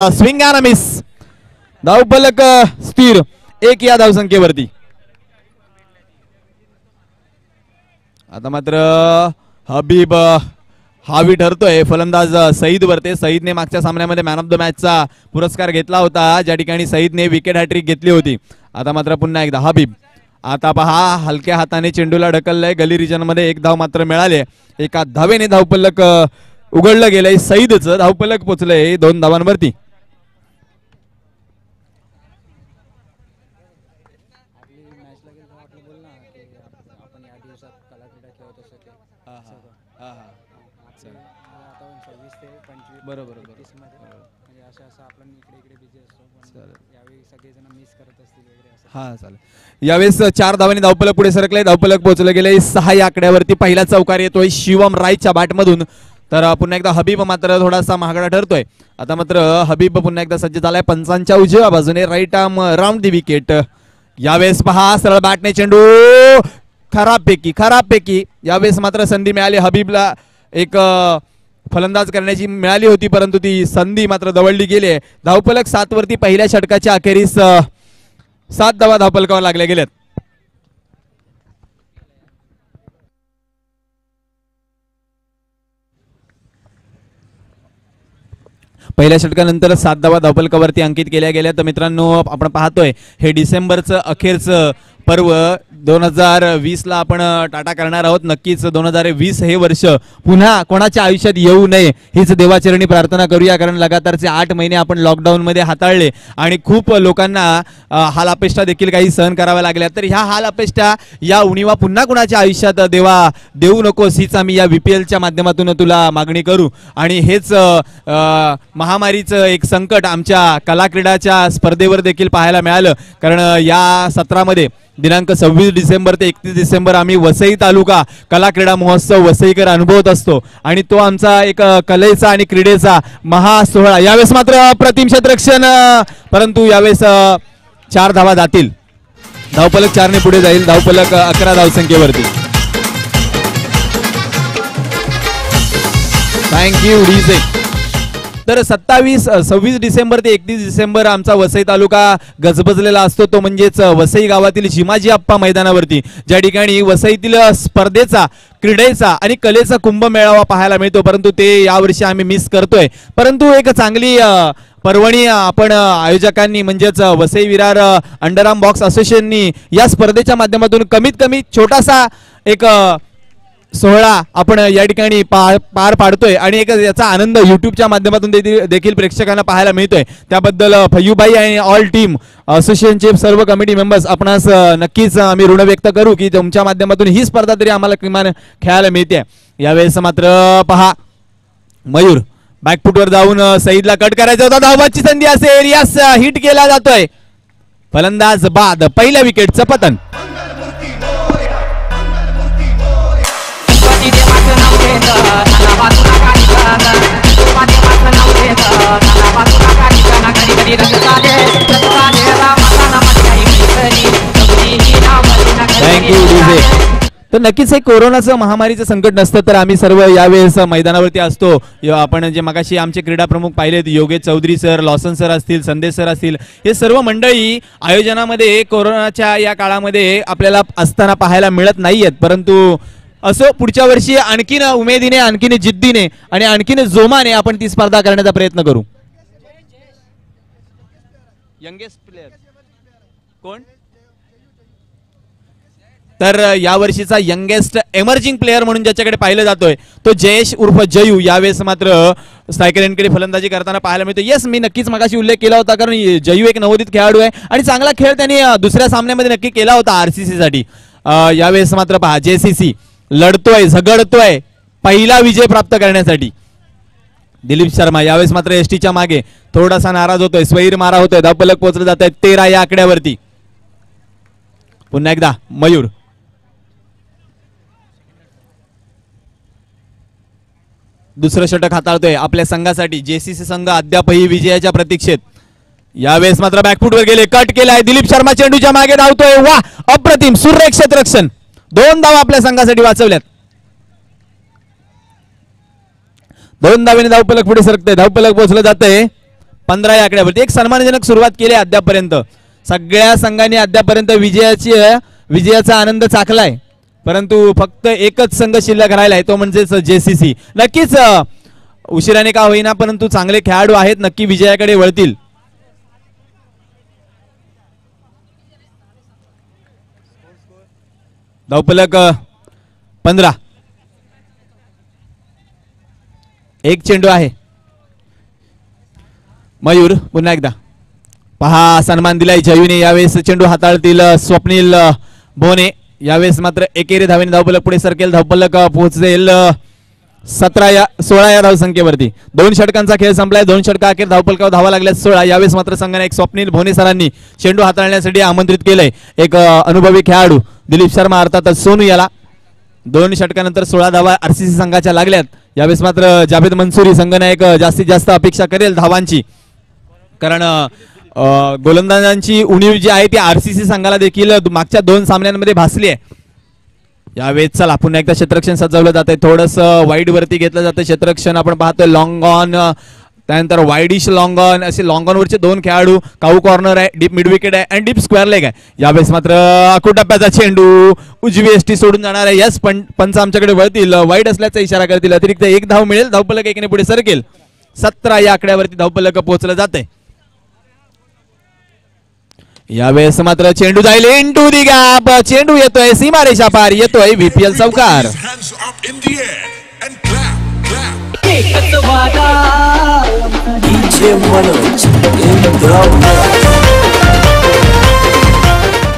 Swing and miss. धावफलक स्थिर 1 या धावसंख्येवरती. आता मात्र हबीब हावी ठरतोय फलंदाज सईद वरते. सईदने मागच्या सामन्यामध्ये मॅन ऑफ द मॅचचा पुरस्कार घेतला होता, ज्या ठिकाणी सईदने विकेट हॅट्रिक घेतली होती. आता मात्र पुन्हा एकदा हबीब. आता पहा हलक्या हाताने चेंडूला ढकललंय. गली रिजन मध्ये 1 धाव मात्र मिळाले. एका धावेने धावफलक उघडलं गेलंय. सईदचं धावफलक पोचलंय 2 धावांवरती. बरोबर हा चालेल. यावेळेस 4 धावांनी धावफलक पुढे सरकले. धावफलक पोहोचले गेले 6 या आकड्यावरती. पहिला चौकार येतोय शिवम रायच्या बॅटमधून. तर पुन्हा एकदा हबीब मात्र थोडासा महागडा ठरतोय. आता मात्र हबीब पुन्हा एकदा सज्ज झालाय. पंचांच्या उजव्या बाजूने right arm round the wicket. यावेळेस पहा सरळ बॅटने चेंडू खराबपैकी यावेळेस मात्र संधी मिळाली हबीबला. एक फलंदाज करण्याची मिळाली होती, परंतु ती संधी मात्र दवडली गेली. धावफलक 7 वरती. पहिल्या षटकाच्या अखेरीस 7 धावा धावफलकावर लागल्या गेल्यात. पहिल्या षटकानंतर 7 धावा धावफलकावरती अंकित केल्या गेल्या. तर मित्रांनो आपण पाहतोय हे डिसेंबरचं अखेरचं पर्व 2020 ला आपण टाटा करणार आहोत. नक्कीच 2020 हे वर्ष पुन्हा कोणाच्या आयुष्यात येऊ नये हीच देवाचरणी प्रार्थना करूया. कारण लगातारचे 8 महिने आपण लॉकडाऊन मध्ये हाताळले आणि खूप लोकांना हाल अपेष्टा देखील काही सहन कराव्या लागल्या. तर ह्या हाल अपेष्टा या उणीवा पुन्हा कुणाच्या आयुष्यात देवा देऊ नकोस हीच आम्ही या VPLच्या माध्यमातून तुला मागणी करू. आणि हेच महामारीचं एक संकट आमच्या कला क्रीडाच्या स्पर्धेवर देखील पाहायला मिळालं. कारण या सत्रामध्ये दिनांक 26 डिसेंबर ते 31 डिसेंबर आम्ही वसई तालुका कला क्रीडा महोत्सव वसईकर अनुभवत असतो आणि तो आमचा एक कलेचा आणि क्रीडेचा महासोहळा. यावेळेस मात्र अप्रतिम क्षेत्ररक्षण, परंतु यावेळेस 4 धावा जातील. धावफलक 4 ने पुढे जाईल. धावफलक 11 धावसंख्येवरती. Thank you DJ. तर 26 डिसेंबर ते 31 डिसेंबर आमचा वसई तालुका गजबजलेला असतो. तो म्हणजेच वसई गावातील जिमाजी आप्पा मैदानावरती, ज्या ठिकाणी वसईतील स्पर्धेचा क्रीडेचा आणि कलेचा कुंभमेळावा पाहायला मिळतो. परंतु ते यावर्षी आम्ही मिस करतोय. परंतु एक चांगली पर्वणी आपण आयोजकांनी म्हणजेच वसई विरार अंडरआर्म बॉक्स असोसिएशननी या स्पर्धेच्या माध्यमातून कमीत कमी छोटासा एक सोहळा आपण या ठिकाणी पार पाडतोय आणि एक याचा आनंद युट्यूबच्या माध्यमातून देखील प्रेक्षकांना पाहायला मिळतोय. त्याबद्दल फयुबाई आणि ऑल टीम असोसिएशनचे सर्व कमिटी मेंबर्स आपणास नक्कीच आम्ही ऋण व्यक्त करू की तुमच्या माध्यमातून ही स्पर्धा तरी आम्हाला किमान खेळायला मिळते. यावेळेस मात्र पहा मयूर बॅकफुटवर जाऊन सईदला कट करायचा होता. धावबाची संधी असेल. यास हिट केला जातोय. फलंदाज बाद. पहिल्या विकेटचं पतन. तर नक्कीच हे कोरोनाचं महामारीचं संकट नसतं तर आम्ही सर्व यावेळेस मैदानावरती असतो. आपण जे मगाशी आमचे क्रीडा प्रमुख पाहिलेत, Yogesh Chaudhari sir, Lawson sir असतील, संदेश सर असतील, हे सर्व मंडळी आयोजनामध्ये कोरोनाच्या या काळामध्ये आपल्याला असताना पाहायला मिळत नाहीयेत. परंतु असो, पुढच्या वर्षी आणखीन उमेदीने, आणखीन जिद्दीने आणि आणखीन जोमाने आपण ती स्पर्धा करण्याचा प्रयत्न करू. यंगेस्ट प्लेयर कोण? तर यावर्षीचा यंगेस्ट एमर्जिंग प्लेयर म्हणून ज्याच्याकडे पाहिलं जातोय तो जयेश उर्फ जयू. यावेळेस मात्र स्ट्रायकर फलंदाजी करताना पाहायला मिळतो. येस, मी नक्कीच मगाशी उल्लेख केला होता कारण जयू एक नवोदित खेळाडू आहे आणि चांगला खेळ त्यांनी दुसऱ्या सामन्यामध्ये नक्की केला होता RCC साठी. यावेळेस मात्र पहा JCC लढतोय, झगडतोय पहिला विजय प्राप्त करण्यासाठी. दिलीप शर्मा यावेळेस मात्र STच्या मागे थोडासा नाराज होतोय. स्वैर मारा होतोय. धावफलक पोहोचलं जात आहे 13 या आकड्यावरती. पुन्हा एकदा मयूर. दुसरं षटक हाताळतोय आपल्या संघासाठी. JCC संघ अद्यापही विजयाच्या प्रतीक्षेत. यावेळेस मात्र बॅकफुटवर गेले, कट केलाय. दिलीप शर्मा चेंडूच्या मागे धावतोय. वा, अप्रतिम सुरेख क्षेत्ररक्षण. 2 धावा आपल्या संघासाठी वाचवल्यात. 2 धावेने धावफलक पुढे सरकते. धावफलक पोहोचलं जाते 15 या आकड्यावरती. एक सन्मानजनक सुरुवात केली अद्यापर्यंत. सगळ्या संघांनी अद्यापर्यंत विजयाचा आनंद चाखलाय, परंतु फक्त एकच संघ शिल्लक राहिलाय, तो म्हणजेच JCC. नक्कीच उशिराने का होईना, परंतु चांगले खेळाडू आहेत, नक्की विजयाकडे वळतील. धावफलक 15. एक चेंडू आहे. मयूर पुन्हा एकदा पहा, सन्मान दिलाय जयूने. यावेळेस चेंडू हाताळतील स्वप्नील भोने. यावेळेस मात्र एकेरी धावेने धावफलक पुढे सरकेल. धावफलक पोहोचेल 16 या धावसंख्येवरती. 2 षटकांचा खेळ संपलाय. 2 षटका अखेर धावफलकावर धावा लागल्या 16. यावेळेस मात्र संघाने एक स्वप्नील भोने सरांनी चेंडू हाताळण्यासाठी आमंत्रित केलंय. एक अनुभवी खेळाडू दिलीप शर्मा अर्थातच सोनू याला. 2 षटकानंतर 16 धावा RCC संघाच्या लागल्यात. यावेळेस मात्र जावेद मंसूरी संघनायक जास्तीत जास्त अपेक्षा करेल धावांची, कारण गोलंदाजांची उणीव जी आहे ती RCC संघाला देखील मागच्या 2 सामन्यांमध्ये भासली आहे. यावेळेस चला पुन्हा एकदा क्षेत्ररक्षण सजवलं जातंय. थोडंसं वाईड वरती घेतलं जातं क्षेत्ररक्षण. आपण पाहतोय लॉंग ऑन, त्यानंतर वाईडिश लॉंग ऑन, असे लॉंग ऑन वरचे 2 खेळाडू. काऊ कॉर्नर आहे, डीप मिड विकेट आहे आणि डीप स्क्वेअर लेग आहे. यावेळेस मात्र अकुटप्प्याचा चेंडू उजवी एसटी सोडून जाणार आहे. यस, पंच आमच्याकडे वळतील, वाईड असल्याचा इशारा करतील. अतिरिक्त 1 धाव मिळेल. धावफलक 1 ने पुढे सरकेल. 17 या आकड्यावरती धावफलक पोहोचलं जाते. यावेळेस मात्र चेंडू जाईल इनटू दी गॅप. चेंडू येतोय सीमारेषा पार, येतोय VPL चौकार.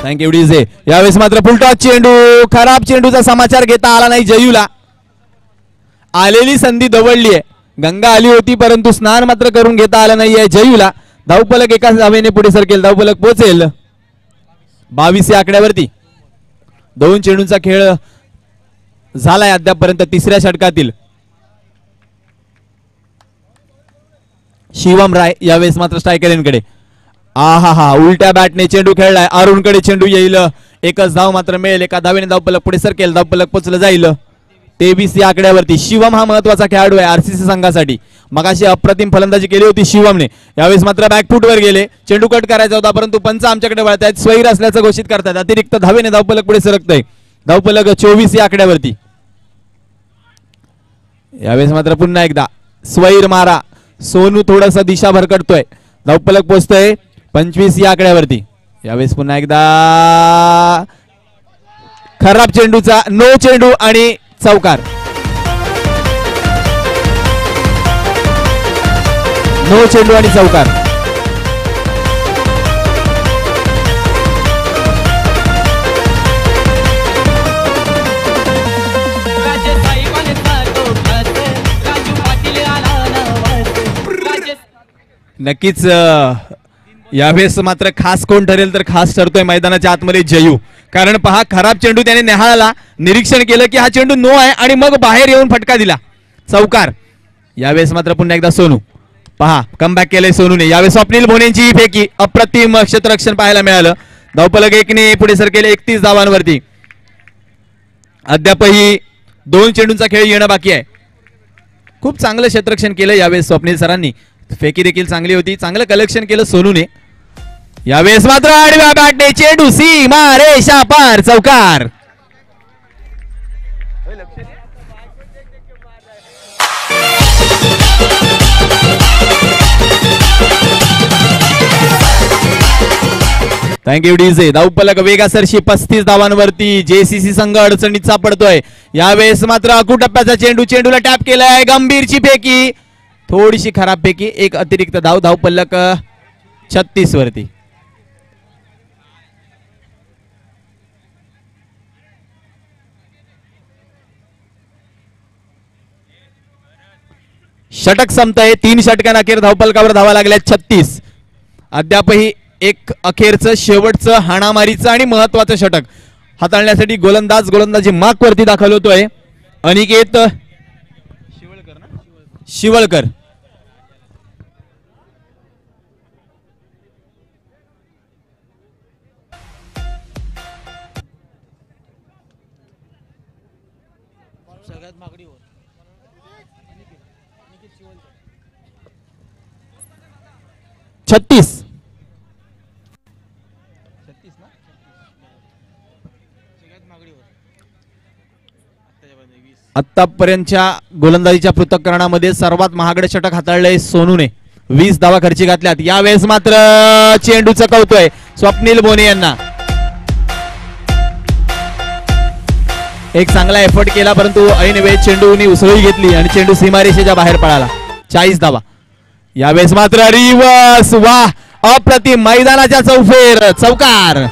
Thank you DJ. यावेळेस मात्र फुलटॉस चेंडू. खराब चेंडूचा समाचार घेता आला नाही जयूला. आलेली संधी दवडली आहे. गंगा आली होती, परंतु स्नान मात्र करून घेता आलं नाहीये जयूला. धावफलक 1 धावेने पुढे सरकेल. धावफलक पोहोचेल 22 या आकड्यावरती. 2 चेंडूंचा खेळ झालाय अद्यापर्यंत 3ऱ्या षटकातील. शिवम राय यावेळेस मात्र स्ट्रायकरकडे. आहा, उलट्या बॅटने चेंडू खेळलाय. अरुणकडे चेंडू येईल. 1च धाव मात्र मिळेल. 1 धावेने धावफलक पुढे सरकेल. धावफलक पोचलं जाईल 23 या आकड्यावरती. शिवम हा महत्वाचा खेळाडू आहे RCC संघासाठी. मगाशी अप्रतिम फलंदाजी केली होती शिवमने. यावेळेस मात्र बॅकफुटवर गेले. चेंडू कट करायचा होता, परंतु पंच आमच्याकडे वळतायत. स्वैर असल्याचं घोषित करतात. अतिरिक्त धावेने धावफलक पुढे सरकतंय. धावफलक 24 या आकड्यावरती. यावेळेस मात्र पुन्हा एकदा स्वैर मारा. सोनू थोडासा दिशा भरकटतोय. धावफलक पोहोचतोय 25 या आकड्यावरती. यावेळेस पुन्हा एकदा खराब चेंडूचा नो चेंडू आणि चौकार. नो चेंडू आणि चौकार. नक्कीच यावेळेस मात्र खास कोण ठरेल तर खास ठरतोय मैदानाच्या आतमध्ये जयू. कारण पहा, खराब चेंडू त्याने नेहाळला, निरीक्षण केलं की हा चेंडू नो आहे आणि मग बाहेर येऊन फटका दिला, चौकार. यावेळेस मात्र पुन्हा एकदा सोनू. पहा, कमबॅक केलंय सोनूने. यावेळेस स्वप्नील भोनेंची फेकी. अप्रतिम क्षेत्ररक्षण पाहायला मिळालं. धावफलक 1 ने पुढे सरकेले 31 धावांवरती. अद्यापही 2 चेंडूंचा खेळ येणं बाकी आहे. खूप चांगलं क्षेत्ररक्षण केलं यावेळेस स्वप्नील सरांनी. फेकी देखील चांगली होती. चांगलं कलेक्शन केलं सोनूने. यावेळेस मात्र आडव्या बॅटने चेंडू सीमा रेषा पार, चौकार. Thank you DJ. धावफलक वेगासरशी 35 धावांवरती. JCC संघ अडचणीत सापडतोय. यावेळेस मात्र अकुटप्प्याचा चेंडू. चेंडूला टॅप केलाय. गंभीरची फेकी, थोडीशी खराब पैकी. 1 अतिरिक्त धाव. धावफलक 36 वरती. षटक संपतंय. 3 षटकांअखेर धावफलकावर धावा लागल्या 36. अद्यापही एक अखेरचं शेवटचं हाणामारीचं आणि महत्वाचं षटक हाताळण्यासाठी गोलंदाजी माग वरती दाखल होतोय. अनिकेत शिवळकर. 36. आतापर्यंतच्या गोलंदाजीच्या पृथक्करणामध्ये सर्वात महागडे षटक हाताळले सोनूने. 20 धावा खर्ची घातल्यात. यावेळेस मात्र चेंडू चकवतोय स्वप्नील बोने यांना. एक चांगला एफर्ट केला परंतु ऐन वेळेत चेंडूने उसळी घेतली आणि चेंडू सीमारेषेच्या बाहेर पळाला. 40 धावा. यावेळेस मात्र रिवर्स. वाह, अप्रतिम. मैदानाच्या चौफेर चौकार.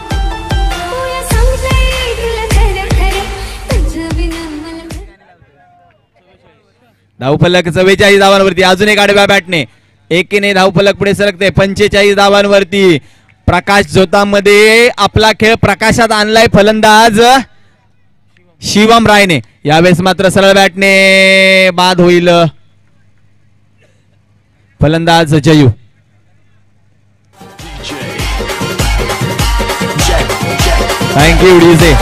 धावफलक 44 धावांवरती. अजून एक आडव्या बॅटने एकीने धावफलक पुढे सरकते. 45 धावांवरती. प्रकाश जोतामध्ये आपला खेळ प्रकाशात आणलाय फलंदाज शिवम रायने. यावेळेस मात्र सरळ बॅटने बाद होईल फलंदाज जयू. Thank you DJ.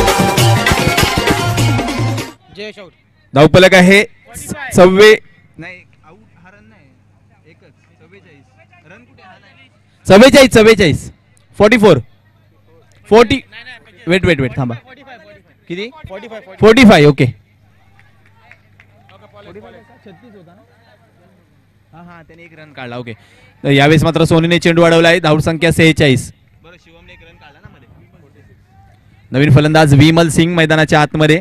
धावफलक आहे 44. 44 40. वेट थांबा. किती? 45. ओके. हा त्याने एक रन काढला. ओके. यावेळेस मात्र सोनीने चेंडू अडवला आहे. धाव संख्या 46. नवीन फलंदाज विमल सिंग मैदानाच्या आतमध्ये.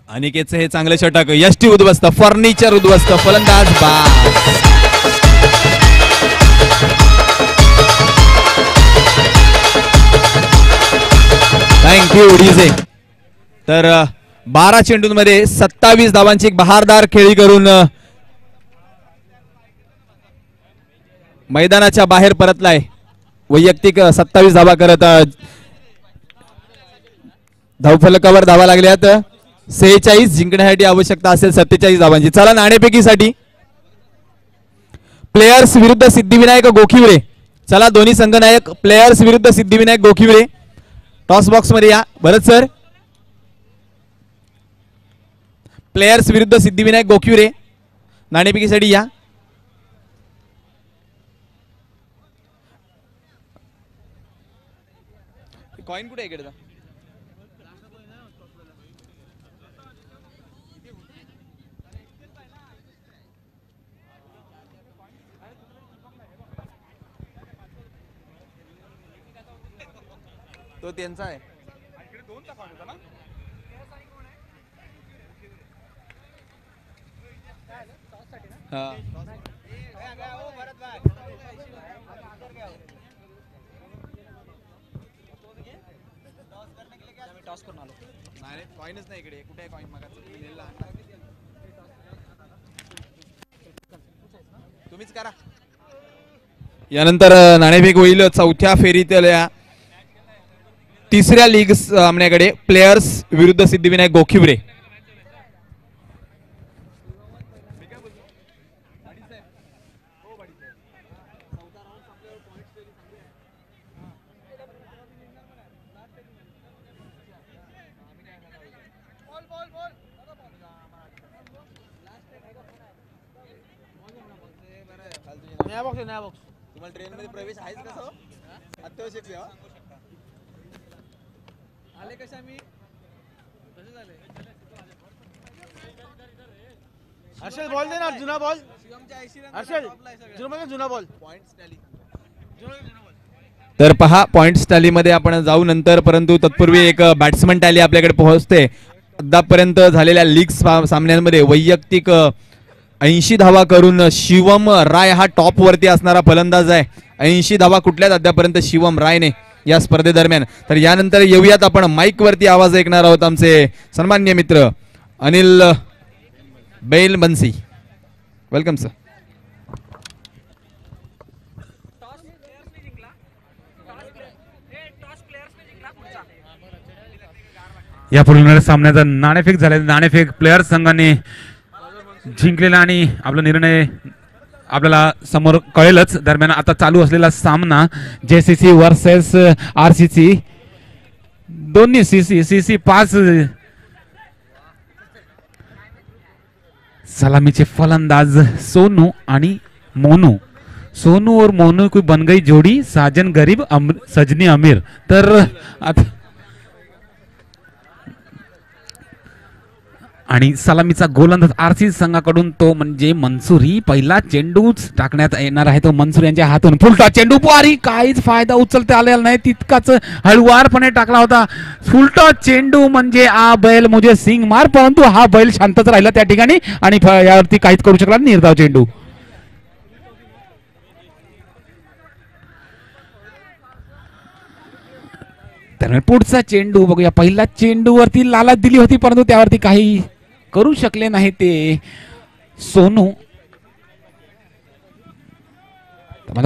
अनिकेतचं हे चांगले षटक. यष्टी उद्ध्वस्त. फर्निचर उद्ध्वस्त. फलंदाज बाद. Thank you DJ. तर 12 चेंडूंमध्ये 27 धावांची एक बहारदार खेळी करून मैदानाच्या बाहेर परतलाय. वैयक्तिक 27 धावा करत धावफलकावर धावा लागल्यात 46. जिंकण्यासाठी आवश्यकता असेल 47 धावांची. चला नाणेफेकीसाठी प्लेयर्स विरुद्ध सिद्धिविनायक गोखिवरे. चला दोन्ही संघनायक प्लेयर्स विरुद्ध सिद्धिविनायक गोखिवरे. टॉस बॉक्स मध्ये या. भरत सर. प्लेयर्स विरुद्ध सिद्धिविनायक गोखिवरे नाणेफेकीसाठी या. कॉइन कुठे इकडे? तो त्यांचा आहे. कॉइनच नाही इकडे. कुठे कॉइन? तुम्हीच करा. यानंतर नाणेफेक होईल चौथ्या फेरीतल्या तिसऱ्या लीग सामन्याकडे. प्लेयर्स विरुद्ध सिद्धिविनायक गोखिवरे. तुम्हाला ट्रेन मध्ये प्रवेश आहेच कसं? अत्यावश्यक सेवा आले कशा? मी हर्षल बॉल दे ना. जुना बॉल. हर्षल जुना बॉल. तर पहा पॉइंट्स टॅली मध्ये आपण जाऊ नंतर, परंतु तत्पूर्वी एक बॅट्समन टॅली आपल्याकडे पोहोचते. आतापर्यंत झालेल्या लीग सामन्यांमध्ये वैयक्तिक 80 धावा करून शिवम राय हा टॉप वरती असणारा फलंदाज आहे. 80 धावा कुठल्याच अद्यापर्यंत शिवम रायने या स्पर्धेदरम्यान. तर यानंतर येऊयात आपण माईक वरती आवाज ऐकणार आहोत आमचे सन्माननीय मित्र अनिल बैल बन्सी. Welcome sir. या पूर्ण सामन्याचा नाणेफेक झाले. नाणेफेक प्लेयर संघाने जिंकलेला आणि आपला निर्णय आपल्याला समोर कळेलच. दरम्यान आता चालू असलेला सामना JCC वर्सेस RCC. दोन्ही CC 5 सलामीचे फलंदाज सोनू आणि मोनू. सोनू और मोनू की बन गई जोड़ी, साजन गरीब सजनी अमीर. तर आता आणि सलामीचा गोलंदाज आरसी संघाकडून तो म्हणजे मनसुरी. पहिला चेंडूच टाकण्यात येणार आहे तो मनसुरी यांच्या हातून. फुलटॉस चेंडू पारी, काहीच फायदा उचलता आलेला नाही, तितकाच हळुवारपणे टाकला होता. फुलटॉस चेंडू म्हणजे आ बैल मुझे सिंग मार, परंतु हा बैल शांतच राहिला त्या ठिकाणी आणि यावरती काहीच करू शकला. निर्धाव चेंडू. तर पुढचा चेंडू बघूया. पहिला चेंडूवरती लालच दिली होती परंतु त्यावरती काही करू शकले नाही ते सोनू.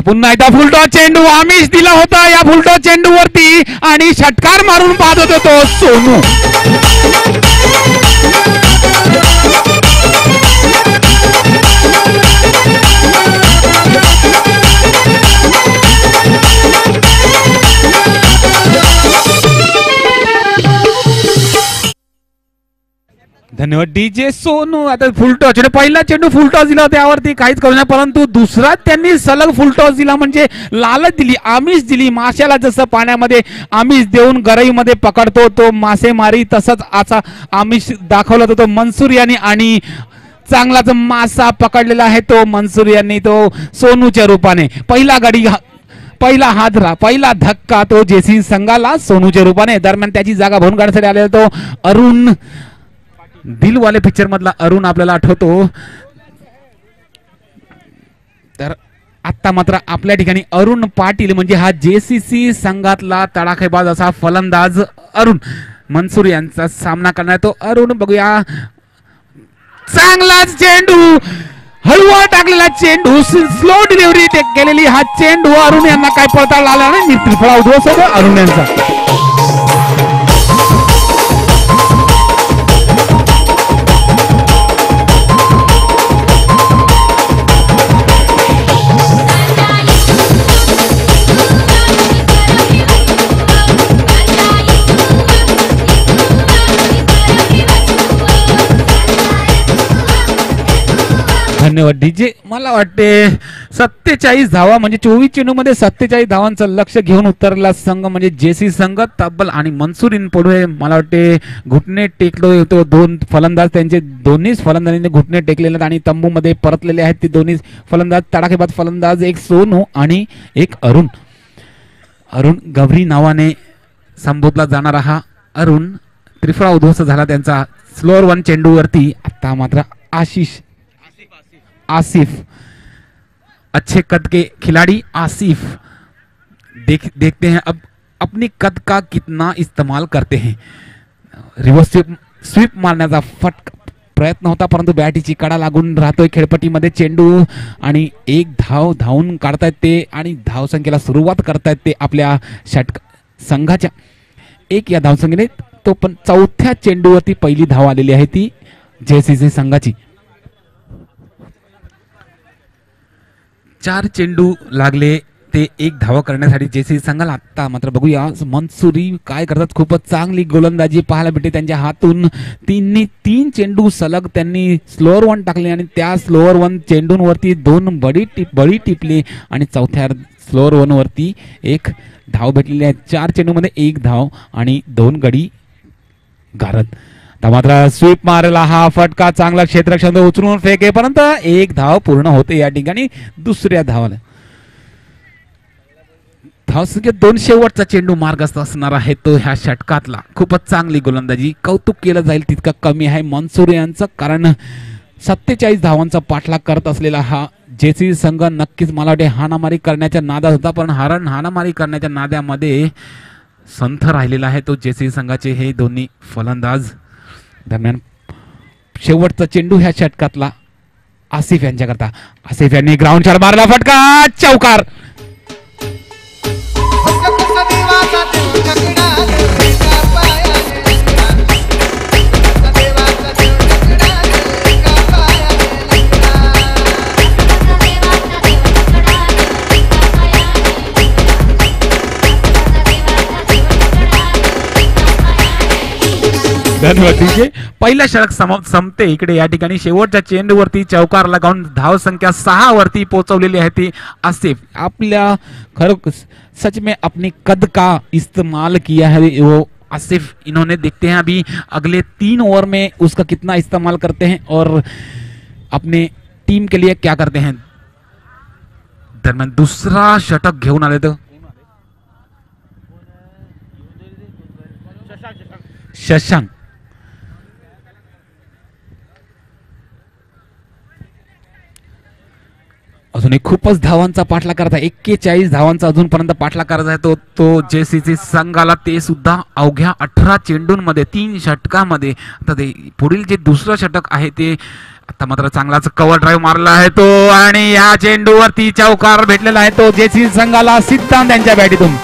पुन्हा एकदा फुलटॉस चेंडू आमिष दिला होता या फुलटॉस चेंडू वरती आणि षटकार मारून पाहत होता तो सोनू. धन्यवाद डीजे सोनू. आता फुलटॉस पहिला चेंडू फुलटॉस दिला त्यावरती काहीच करू नये परंतु दुसरा त्यांनी सलग फुलटॉस दिला म्हणजे लालच दिली, आमिष दिली. माशाला जसं पाण्यामध्ये आमिष देऊन गरईमध्ये पकडतो तो मासेमारी, तसंच असा आमिष दाखवला तो मनसुरी यांनी आणि चांगलाच मासा पकडलेला आहे तो मनसुरी यांनी तो सोनूच्या रूपाने. पहिला हादरा, पहिला धक्का तो जेसी संघाला सोनूच्या रूपाने. दरम्यान त्याची जागा भरून काढण्यासाठी आलेला तो अरुण, दिलवाले पिक्चर मधला अरुण आपल्याला आठवतो. तर आता मात्र आपल्या ठिकाणी अरुण पाटील म्हणजे हा जेसीसी संघातला तडाखेबाज असा फलंदाज अरुण मनसुरी यांचा सामना करणार तो अरुण. बघूया चांगलाच चेंडू, हळूवार टाकलेला चेंडू, स्लो डिलिव्हरी केलेली हा चेंडू अरुण यांना काय पळता आला नाही. त्रिफळा उद्ध्वस्त होतो अरुण यांचा. धन्यवाद डीजे. मला वाटते 47 धावा म्हणजे 24 चेंडू मध्ये 47 धावांचं लक्ष घेऊन उतरला संघ म्हणजे जेसी संघ तब्बल. आणि मनसुरीन पुढे मला वाटते घुटणे टेकलो तो. दोन फलंदाज त्यांचे दोन्ही फलंदाजांनी घुटणे टेकलेले आणि तंबू मध्ये परतलेले आहेत ते दोन्ही फलंदाज, तडाखेबाज फलंदाज. एक सोनू आणि एक अरुण. अरुण गवरी नावाने संबोधला जाणारा हा अरुण त्रिफळा उद्ध्वस्त झाला त्यांचा स्लोअर वन चेंडूवरती. आता मात्र आसिफ, अच्छे कद के खिलाड़ी आसिफ, देखते हैं अब अपनी कद का कितना इस्तेमाल करते हैं. रिव्हर्स स्वीप मारण्याचा प्रयत्न होता परंतु बॅटीची कडा लागून राहतोय खेळपट्टीमध्ये चेंडू आणि एक धावून काढतायत ते आणि धावसंख्येला सुरुवात करतायत ते आपल्या संघाच्या. एक या धावसंख्येने तो पण चौथ्या चेंडूवरती पहिली धाव आलेली आहे ती जेसीसी संघाची. 4 चेंडू लागले ते एक धावा करण्यासाठी जेसी संघाला. आता मात्र बघूया मनसुरी काय करतात. खूपच चांगली गोलंदाजी पाहायला भेटते त्यांच्या हातून. 3 चेंडू सलग त्यांनी स्लोअर वन टाकले आणि त्या स्लोअर वन चेंडूंवरती 2 बळी टिपले आणि चौथ्या स्लोअर वन वरती एक धाव भेटलेली आहे. 4 चेंडूमध्ये 1 धाव आणि 2 गडी गारद. मात्र स्वीप मारला हा फटका चांगला क्षेत्ररक्षण उचलून फेकेपर्यंत 1 धाव पूर्ण होते या ठिकाणी. दुसऱ्या धावाला धावसंख्या 2 शेवटचा चेंडू मार्गस्थ असणार आहे तो ह्या षटकातला. खूपच चांगली गोलंदाजी, कौतुक केलं जाईल तितकं कमी आहे मनसुरी यांचं, कारण 47 धावांचा पाठलाग करत असलेला हा जेसी संघ नक्कीच मला वाटते हाणामारी करण्याच्या नादात होता. पण हाणामारी करण्याच्या नाद्यामध्ये संथ राहिलेला आहे तो जेसी संघाचे हे दोन्ही फलंदाज. दरम्यान शेवटचा चेंडू ह्या षटकातला आसिफ यांच्याकरता. आसिफ यांनी ग्राउंड शॉट मारला, फटका चौकार. धन्यवाद डीजे. पहिला षटक संपते. इकडे या ठिकाणी शेवटच्या चेंडूवरती चौकार लगावून धाव संख्या 6 वरती पोहोचवलेली आहे ती आसिफ. आपल्या खरं सच में अपनी कद का इस्तेमाल किया है वो आसिफ. इन्होंने देखते हैं अभी अगले 3 ओवर में उसका कितना इस्तेमाल करते हैं और अपने टीम के लिए क्या करते हैं. दरम्यान दुसरा षटक घेऊन आले तर शशांक. अजून एक खूपच धावांचा पाठलाग करत आहे. 41 धावांचा अजूनपर्यंत पाठलाग करत आहे तो जेसीसी संघाला, ते सुद्धा अवघ्या 18 चेंडूंमध्ये 3 षटकामध्ये. आता ते पुढील जे दुसरं षटक आहे ते आता मात्र चांगलाच कव्हर ड्राईव्ह मारला आहे तो आणि या चेंडूवरती चौकार भेटलेला आहे तो जेसीसी संघाला सिद्धांत यांच्या बॅटीतून.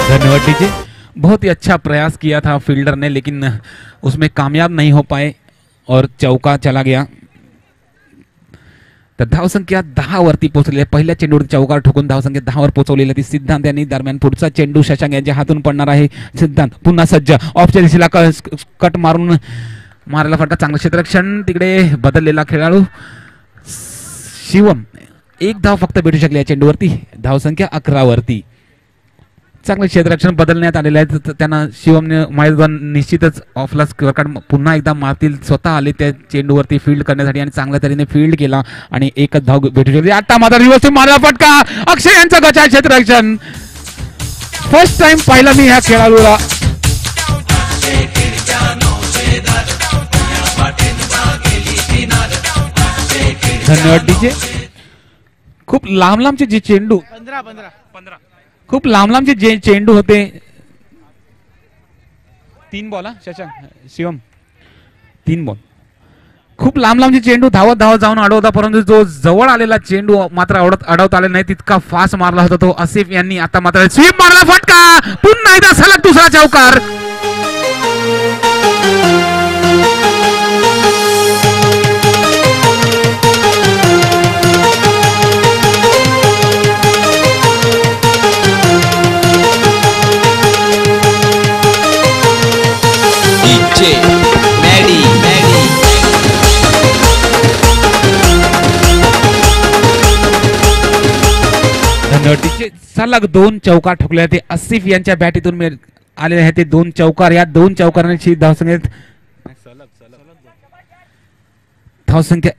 धन्यवाद डीजे. बहुत ही अच्छा प्रयास किया था फील्डर ने, लेकिन उसमें कामयाब नहीं हो पाए और चौका चला गया. तर धावसंख्या 10 वरती पोहोचलेली. पहिल्या चेंडूवर चौकार ठोकून धावसंख्या 10 वर पोहोचवलेली ती सिद्धांत यांनी. दरम्यान पुढचा चेंडू शशांक यांच्या हातून पडणार आहे. सिद्धांत पुन्हा सज्ज, ऑफच्या दिशेला कट मारून मारायला फटका. चांगलं क्षेत्ररक्षण, तिकडे बदललेला खेळाडू शिवम. 1 धाव फक्त भेटू शकली या चेंडूवरती. धावसंख्या 11 वरती. चांगलं क्षेत्ररक्षण बदलण्यात आलेलं आहे. त्यांना शिवमने मैदान निश्चितच ऑफला स्कोअर पुन्हा एकदा मारतील. स्वतः आले त्या चेंडूवरती फील्ड करण्यासाठी आणि चांगल्या तऱ्हेने फील्ड केला आणि 1 धाव भेटू शकली. आता मात्र व्यवस्थित मारला फटका. अक्षय यांचा गचा क्षेत्ररक्षण. फर्स्ट टाइम पाहिला मी ह्या खेळाडूला. धन्यवाद डीजे. खूप लांब लांबचे जे चेंडू 15 खूप लांब लांबचे जे चेंडू होते. 3 बॉल शशांक शिवम 3 बॉल. खूप लांब लांबचे चेंडू धावत जाऊन अडवता, परंतु जो जवळ आलेला चेंडू मात्र अडवता आला नाही. तितका फास्ट मारला होता तो आसिफ यांनी. आता मात्र स्वीप मारला फटका. पुन्हा एकदा सलग दुसरा चौकार. सलग 2 चौकार ठोकले ते आसिफ यांच्या बॅटीतून आलेले आहेत. ते 2 चौकार. या 2 चौकारांची धावसंख्या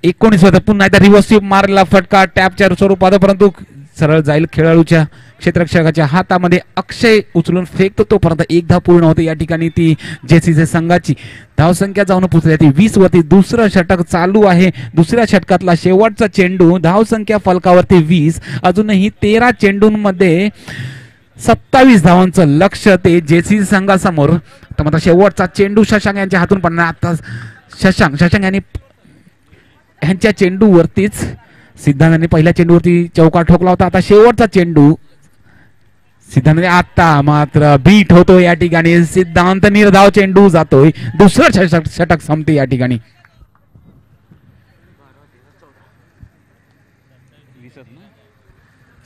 19 होता. पुन्हा एकदा रिव्हर्स मारला फटका टॅपच्या स्वरूपात, परंतु सरळ जाईल खेळाडूच्या क्षेत्ररक्षकाच्या हातामध्ये. अक्षय उचलून फेकतो तोपर्यंत 1 धाव पूर्ण होते. या ठिकाणी ती जेसीसी संघाची धावसंख्या जाऊन पोहोचली ती 20 वरती. दुसरं षटक चालू आहे. दुसऱ्या षटकातला शेवटचा चेंडू. धावसंख्या फलकावरती 20. अजूनही 13 चेंडूंमध्ये 27 धावांचं लक्ष ते जेसीसी संघासमोर. तर मात्र शेवटचा चेंडू शशांक यांच्या हातून पडणार. आता शशांक यांनी ह्यांच्या चेंडूवरतीच सिद्धांतांनी पहिल्या चेंडूवरती चौकार ठोकला होता. आता शेवटचा चेंडू सिद्धांत. आता मात्र बीट होतो या ठिकाणी. सिद्धांत निर्धाव चेंडू जातोय. दुसरं षटक संपते या ठिकाणी.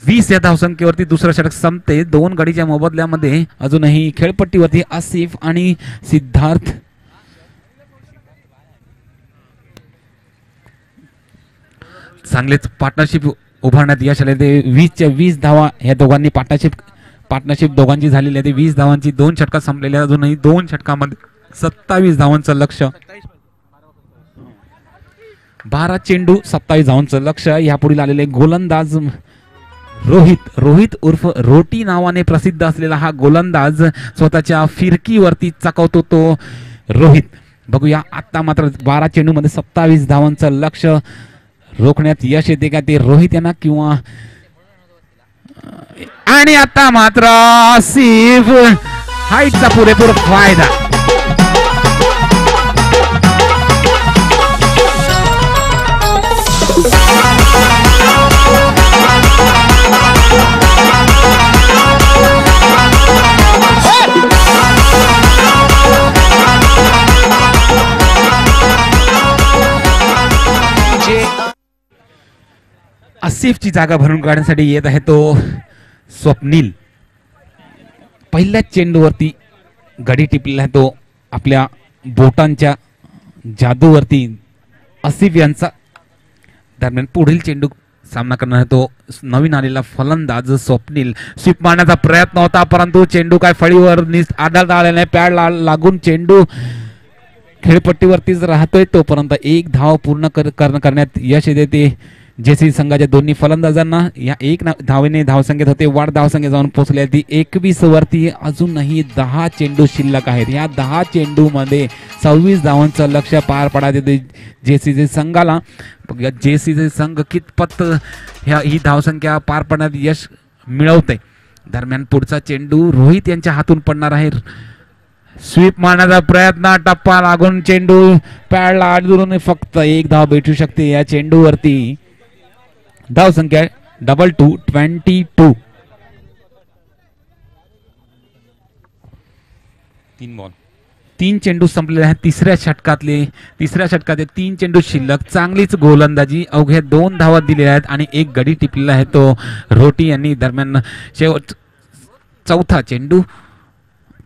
20 या धावसंख्येवरती दुसरं षटक संपते. 2 गडीच्या मोबदल्यामध्ये अजूनही खेळपट्टीवरती आसिफ आणि सिद्धार्थ. चांगलेच पार्टनरशिप उभारण्यात यश आले. ते 20च्या 20 धावा ह्या दोघांनी पार्टनरशिप दोघांची झालेली आहे. ते 20 धावांची 2 षटकात संपलेल्या. अजूनही 2 षटकामध्ये 27 धावांचं लक्ष. 12 चेंडू 27 धावांचं लक्ष. यापुढील आलेले गोलंदाज रोहित उर्फ रोटी नावाने प्रसिद्ध असलेला हा गोलंदाज स्वतःच्या फिरकीवरती चकवतो तो रोहित. बघूया आता मात्र 12 चेंडूमध्ये 27 धावांचं लक्ष रोखण्यात यश येते का ते रोहित यांना किंवा. आणि आता मात्र आसिफ हाईटचा पुरेपूर फायदा. आसिफची जागा भरून काढण्यासाठी येत आहे तो स्वप्नील. पहिल्याच चेंडूवरती गडी टिपलेला आहे तो आपल्या बोटांच्या जादूवरती आसिफ यांचा. दरम्यान पुढील चेंडू सामना करणार आहे तो नवीन आलेला फलंदाज स्वप्नील. स्वीप मारण्याचा प्रयत्न होता परंतु चेंडू काय फळीवर आढळता आलेला नाही. पॅड लागून चेंडू खेळपट्टीवरतीच राहतोय. तोपर्यंत एक धाव पूर्ण करण्यात यश येते ते जेसी संघाच्या दोन्ही फलंदाजांना. या एक धावेने धावसंख्येत होते वाढ धावसंख्या जाऊन पोहोचले ती 21 वरती. अजूनही 10 चेंडू शिल्लक आहेत. या 10 चेंडू मध्ये 26 धावांचं लक्ष्य पार पडायचे ते जेसीचे संघाला. जेसीचे संघ कितपत ही धावसंख्या पार पडण्यात यश मिळवते. दरम्यान पुढचा चेंडू रोहित यांच्या हातून पडणार आहे. स्वीप मारण्याचा प्रयत्न टप्पा लागून चेंडू पॅडला आडून फक्त एक धाव भेटू शकते या चेंडूवरती. धावसंख्या 22-22. 3 बॉल 3 चेंडू संपलेले आहेत. तिसऱ्या षटकात 3 चेंडू शिल्लक. चांगलीच गोलंदाजी. अवघ्या 2 धावा दिलेल्या आहेत आणि एक गडी टिपलेला आहे तो रोटी यांनी. दरम्यान शेवट चौथा चेंडू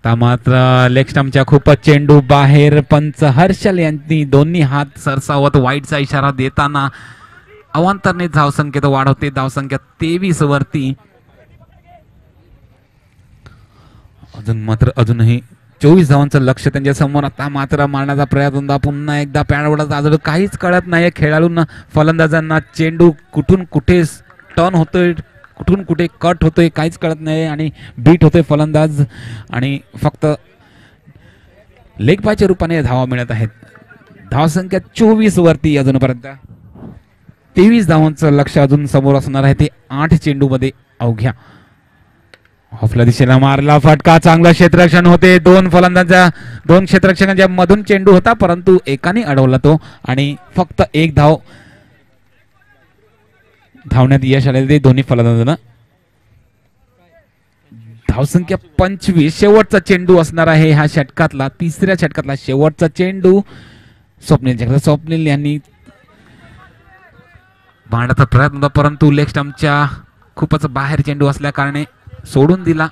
मात्र लेग स्टंपच्या खूपच चेंडू बाहेर. पंच हर्षल यांनी दोन्ही हात सरसावत वाईटचा इशारा देताना अवांतरने धावसंख्येत वाढवते. धावसंख्या 23 वरती. अजूनही 24 धावांचं लक्ष त्यांच्या समोर. आता मात्र मारण्याचा प्रयत्न पुन्हा एकदा पॅडवरच आजळ. काहीच कळत नाही खेळाडूंना फलंदाजांना. चेंडू कुठून कुठे टर्न होतोय कुठून कुठे कट होतोय काहीच कळत नाही आणि बीट होतोय फलंदाज आणि फक्त लेग पायच्या रूपाने धावा मिळत आहेत. धावसंख्या 24 वरती. अजूनपर्यंत 23 धावांचं लक्ष अजून समोर असणार आहे ते 8 चेंडू मध्ये अवघ्या. ऑफला दिशेला मारला फटका. चांगलं क्षेत्ररक्षण होते. 2 क्षेत्ररक्षकांच्या मधून चेंडू होता परंतु एकाने अडवला तो आणि फक्त एक धाव धावण्यात यश आले ते दोन्ही फलंदाजांना. धावसंख्या 25. शेवटचा चेंडू असणार आहे ह्या षटकातला. तिसऱ्या षटकातला शेवटचा चेंडू स्वप्नील यांनी मारण्याचा प्रयत्न होता परंतु लेग स्टंपच्या खूपच बाहेर चेंडू असल्या कारणे सोडून दिला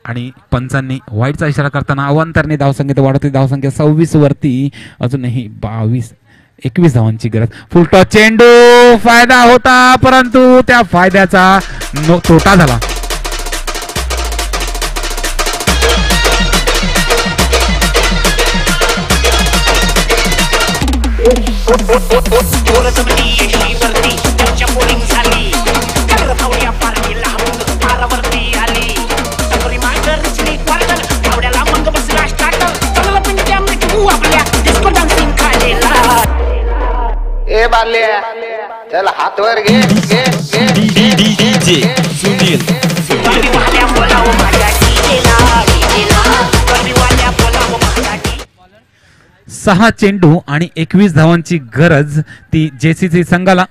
आणि पंचांनी वाईटचा इशारा करताना अवांतरने धावसंख्येत वाढवते. धावसंख्या 26 वरती. अजूनही 21 धावांची गरज. फुलटॉस चेंडू. फायदा होता परंतु त्या फायद्याचा तोटा झाला. ए बाल्या चल हात वर घे डीजे सुनील 6 चेंडू आणि 21 धावांची गरज ती जेसीसी संघाला.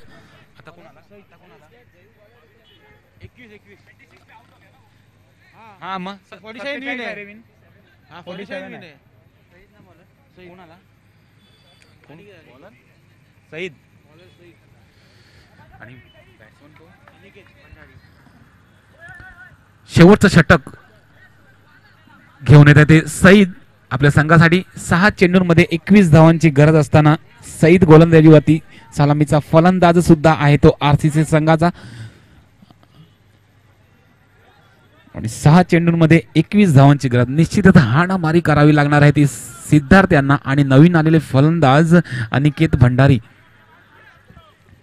सईद आणि शेवटचं षटक घेऊन येत आहे ते सईद आपल्या संघासाठी. 6 चेंडूंमध्ये 21 धावांची गरज असताना सईद गोलंदाजीवरती. सलामीचा फलंदाज सुद्धा आहे तो आरसीसी संघाचा आणि 6 चेंडूंमध्ये 21 धावांची गरज. निश्चितच हाणामारी करावी लागणार आहे ती सिद्धार्थ यांना आणि नवीन आलेले फलंदाज अनिकेत भंडारी.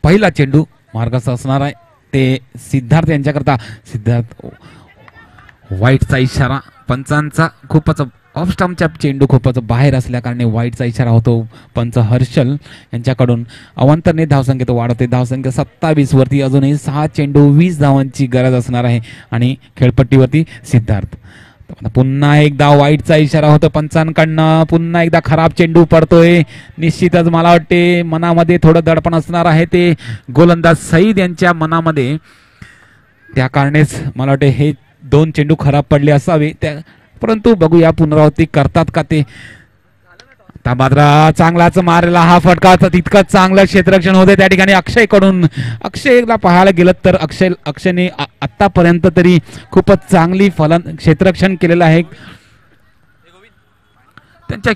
पहिला चेंडू मार्गाचा असणार आहे ते सिद्धार्थ यांच्याकरता. सिद्धार्थ वाईटचा इशारा पंचांचा. खूपच ऑफ स्टंपचा चेंडू खूपच बाहेर असल्या कारणे वाईटचा इशारा होतो पंच हर्षल यांच्याकडून. अवांतरने धावसंख्येत वाढवते. धावसंख्या 27 वरती. अजूनही 6 चेंडू 20 धावांची गरज असणार आहे आणि खेळपट्टीवरती सिद्धार्थ. पुन्हा एकदा वाईटचा इशारा होतो पंचांकडनं. पुन्हा एकदा खराब चेंडू पडतोय. निश्चितच मला वाटते मनामध्ये थोडं दडपण असणार आहे ते गोलंदाज सईद यांच्या मनामध्ये. त्या कारणेच मला वाटते हे 2 चेंडू खराब पडले असावे. परंतु बघूया पुनरावृत्ती करतात का ते. आता मात्र चांगलाच मारलेला हा फटका तितकं चांगलं क्षेत्ररक्षण होते त्या ठिकाणी अक्षय कडून. अक्षयला पाहायला गेलं तर अक्षयने आतापर्यंत तरी खूपच चांगली क्षेत्ररक्षण केलेलं आहे. त्यांच्या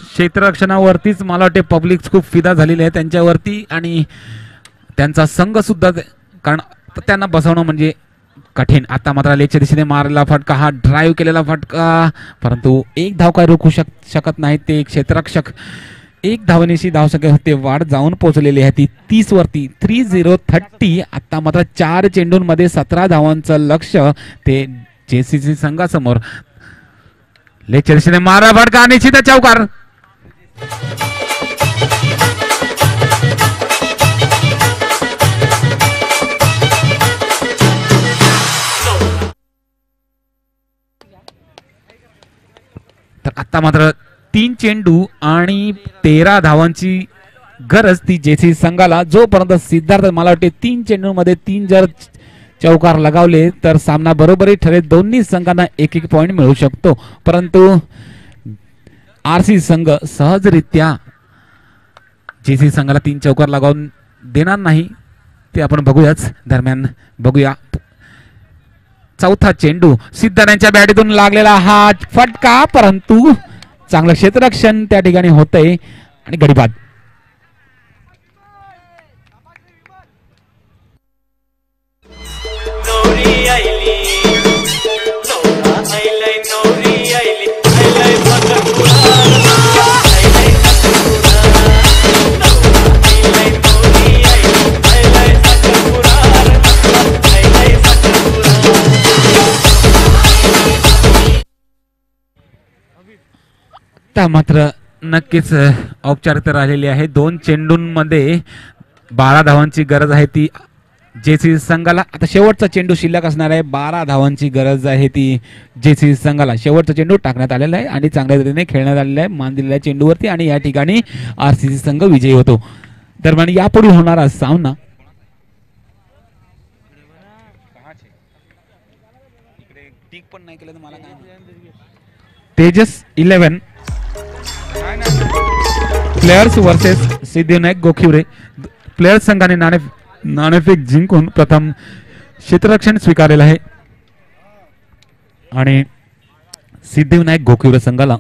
क्षेत्ररक्षणावरतीच मला वाटते पब्लिक खूप फिदा झालेली आहे त्यांच्यावरती आणि त्यांचा संघ सुद्धा, कारण त्यांना बसवणं म्हणजे कठीण. आता मात्र लेगच्या दिशेने मारलेला फटका, हा ड्राईव्ह केलेला फटका, परंतु एक धाव काय रोखू शकत नाही ते क्षेत्ररक्षक. एक धावनेशी धावसंख्या होते वाढ जाऊन पोहोचलेली आहे ती 30 वरती 30-30. आता मात्र 4 चेंडूंमध्ये 17 धावांचं लक्ष ते JCC संघासमोर. लेगच्या दिशेने मारा फटका, निश्चित चौकार. तर आता मात्र 3 चेंडू आणि 13 धावांची गरज ती JCC संघाला. जोपर्यंत सिद्धार्थ मला वाटते 3 चेंडूंमध्ये 3 जर चौकार लगावले तर सामना बरोबरी ठरेल. दोन्ही संघांना 1-1 पॉइंट मिळू शकतो, परंतु RC संघ सहजरित्या JCC संघाला 3 चौकार लगावून देणार नाही ते आपण बघूयाच. दरम्यान बघूया चौथा चेंडू, सिद्धार्थांच्या बॅटीतून लागलेला हा फटका, परंतु चांगलं क्षेत्ररक्षण त्या ठिकाणी होतंय आणि गडीबाद. मात्र नक्कीच औपचारिकता राहिलेली आहे. 2 चेंडूंमध्ये 12 धावांची गरज आहे ती JCC संघाला. आता शेवटचा चेंडू शिल्लक असणार आहे. 12 धावांची गरज आहे ती JCC संघाला. शेवटचा चेंडू टाकण्यात आलेला आहे आणि चांगल्या रीतीने खेळण्यात आलेला आहे मान दिलेल्या चेंडूवरती आणि या ठिकाणी RCC संघ विजयी होतो. दरम्यान यापुढे होणारा सामना Tejas 11 players versus Siddhivinayak Gokhivare. Players संघाने नाणेफेक जिंकून प्रथम क्षेत्ररक्षण स्वीकारलेलं आहे आणि सिद्धिविनायक गोखिवरे संघाला